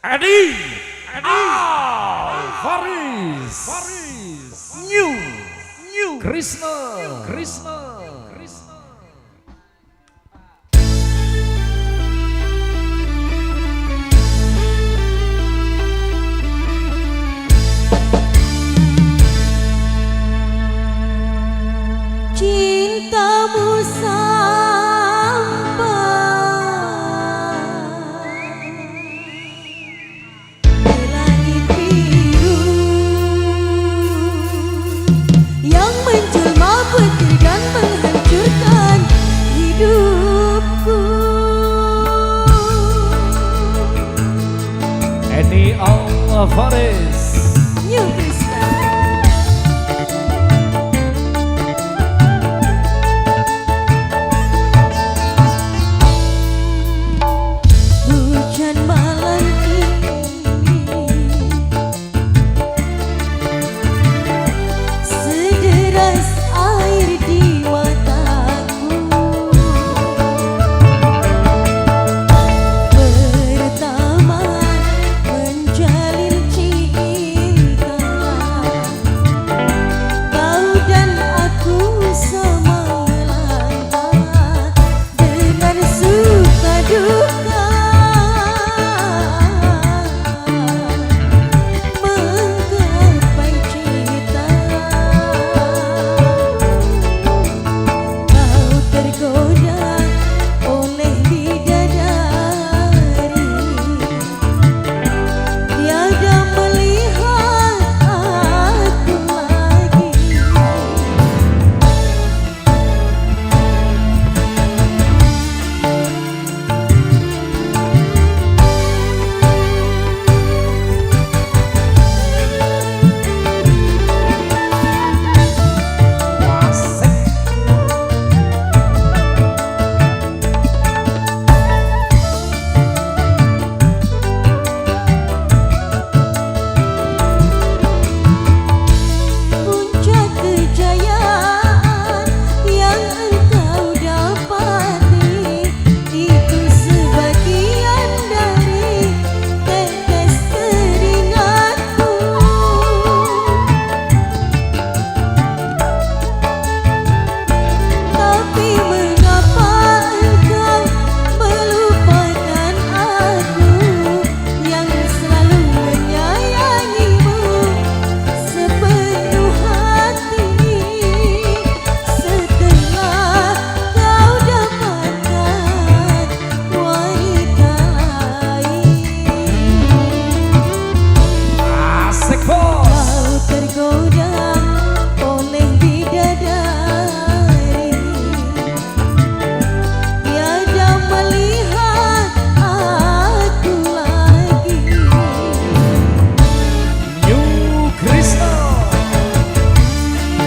Edi Faris New Krishna cintamu sampai di langit biru yang menjelma petir dan menghancurkan hidupku. Edi Faris New Krishna. Hujan malam ini sederas air di mataku. Pertama menjalin cinta, kau dan aku sama melangkah dengan suka duka.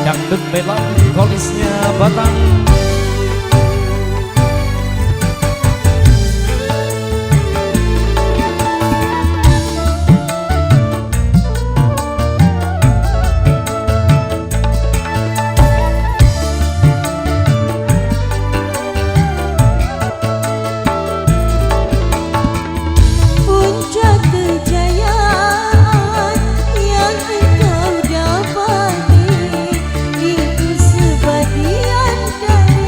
Dangdut melankolisnya Batang. Puncak kejayaan yang engkau dapati itu sebagian dari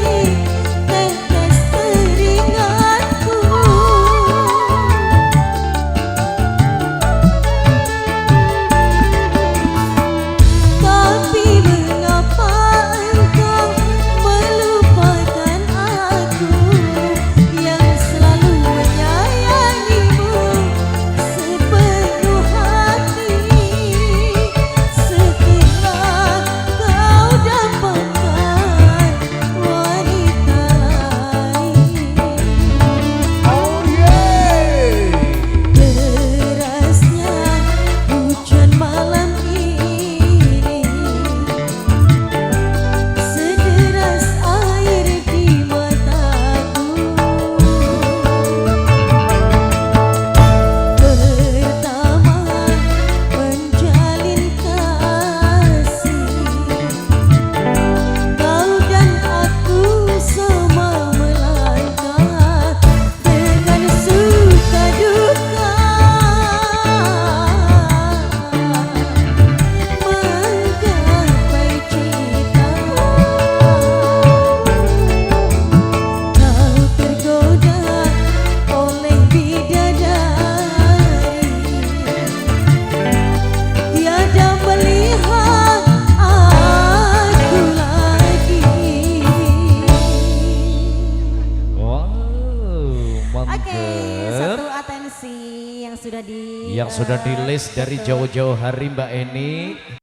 Oke, satu atensi yang sudah di Yang sudah di list dari jauh-jauh hari Mbak Eni.